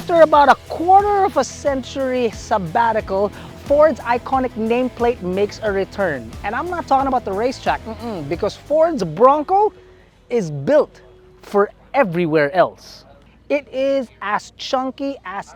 After about a quarter of a century sabbatical, Ford's iconic nameplate makes a return. And I'm not talking about the racetrack, because Ford's Bronco is built for everywhere else. It is as chunky as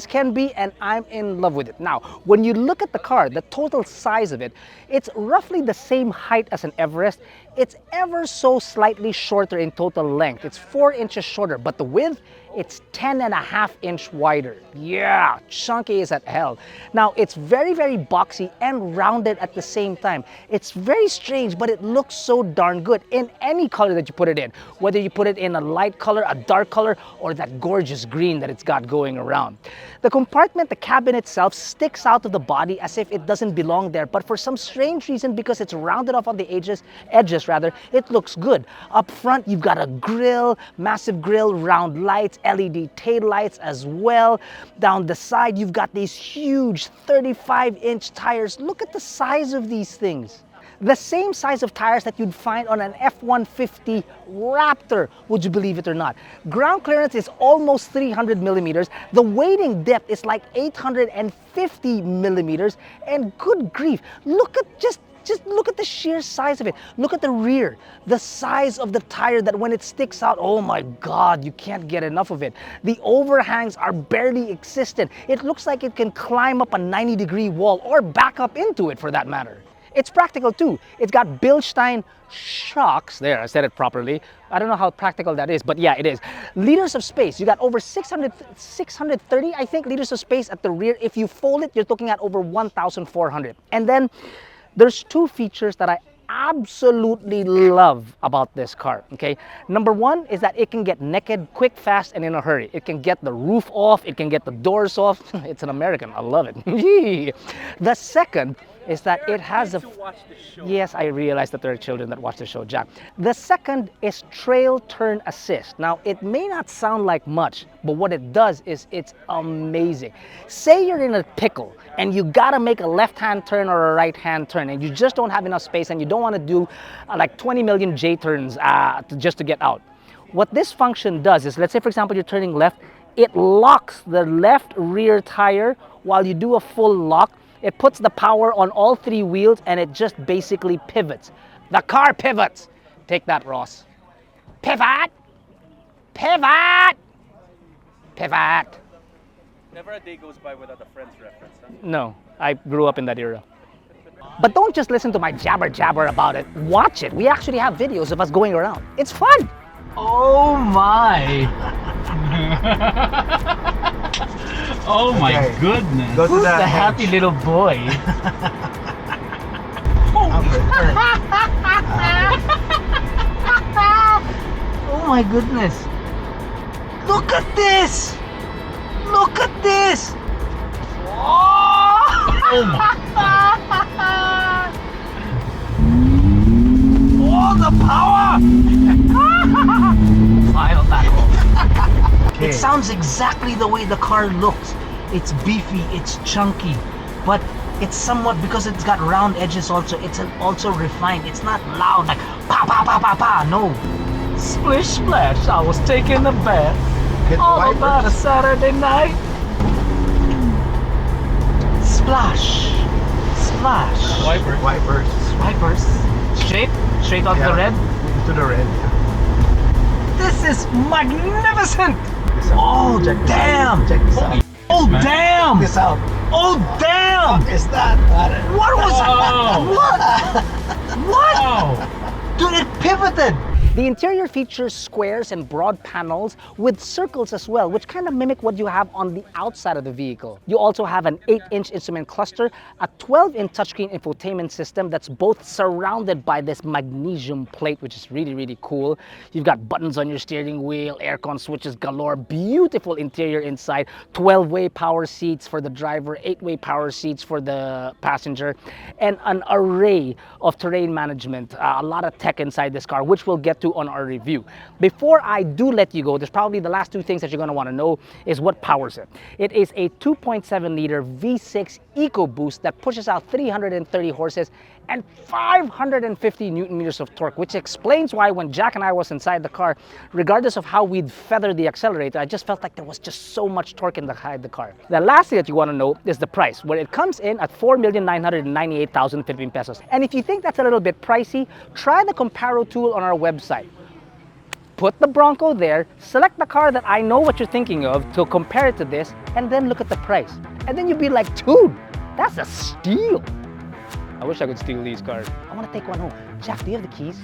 can be, and I'm in love with it. Now, when you look at the car, the total size of it, it's roughly the same height as an Everest. It's ever so slightly shorter in total length. It's 4 inches shorter, but the width, it's 10.5 inches wider. Yeah, chunky as at hell. Now, it's very, very boxy and rounded at the same time. It's very strange, but it looks so darn good in any color that you put it in. Whether you put it in a light color, a dark color, or that gorgeous green that it's got going around. The compartment, the cabin itself, sticks out of the body as if it doesn't belong there, but for some strange reason, because it's rounded off on the edges, it looks good. Up front, you've got a grille, massive grille, round lights, LED tail lights as well. Down the side, you've got these huge 35-inch tires. Look at the size of these things. The same size of tires that you'd find on an F-150 Raptor, would you believe it or not. Ground clearance is almost 300 millimeters. The wading depth is like 850 millimeters. And good grief, look at just look at the sheer size of it. Look at the rear, the size of the tire that when it sticks out, oh my God, you can't get enough of it. The overhangs are barely existent. It looks like it can climb up a 90-degree wall or back up into it for that matter. It's practical too. It's got Bilstein shocks. There, I said it properly. I don't know how practical that is, but yeah, it is. Liters of space. You got over 630, I think, liters of space at the rear. If you fold it, you're looking at over 1,400. And then there's two features that I absolutely love about this car, okay? Number one is that it can get naked quick, fast, and in a hurry. It can get the roof off, it can get the doors off. It's an American, I love it. The second is that it has a... Yes, I realize that there are children that watch the show, Jack. The second is trail turn assist. Now, it may not sound like much, but what it does is it's amazing. Say you're in a pickle and you gotta make a left-hand turn or a right-hand turn and you just don't have enough space and you don't wanna do like 20 million J-turns just to get out. What this function does is, let's say for example you're turning left, it locks the left rear tire while you do a full lock. It puts the power on all three wheels and it just basically pivots. The car pivots. Take that, Ross. Pivot! Pivot! Pivot! Never a day goes by without a Friends reference, huh? No, I grew up in that era. But don't just listen to my jabber about it. Watch it. We actually have videos of us going around. It's fun. Oh my! Oh my goodness! Go to Who's that the edge. happy little boy? Oh my goodness! Look at this! Look at this! Oh the power! File that home. It sounds exactly the way the car looks. It's beefy, it's chunky, but it's somewhat, because it's got round edges also, it's also refined. It's not loud like pa pa pa pa pa, no. Splish splash, I was taking a bath. All about a Saturday night. Splash, splash. Wipers. Wipers. Straight out the red. To the red. This is magnificent. Oh Check this damn! out. Check this out. Oh damn! Check this out. Oh damn! What is that? What was Oh. what? What? Oh! Dude, it pivoted! The interior features squares and broad panels with circles as well, which kind of mimic what you have on the outside of the vehicle. You also have an 8-inch instrument cluster, a 12-inch touchscreen infotainment system that's both surrounded by this magnesium plate, which is really, really cool. You've got buttons on your steering wheel, aircon switches galore, beautiful interior inside, 12-way power seats for the driver, 8-way power seats for the passenger, and an array of terrain management, a lot of tech inside this car, which we'll get to on our review. Before I do let you go, there's probably the last two things that you're going to want to know is what powers it. It is a 2.7 liter V6 EcoBoost that pushes out 330 horses and 550 Newton meters of torque, which explains why when Jack and I was inside the car, regardless of how we'd feather the accelerator, I just felt like there was just so much torque inside the car. The last thing that you want to know is the price, where it comes in at 4,998,000 Philippine pesos. And if you think that's a little bit pricey, try the Comparo tool on our website. Put the Bronco there, select the car that I know what you're thinking of to compare it to this, and then look at the price. And then you'd be like, dude, that's a steal. I wish I could steal these cars. I want to take one home. Jack, do you have the keys?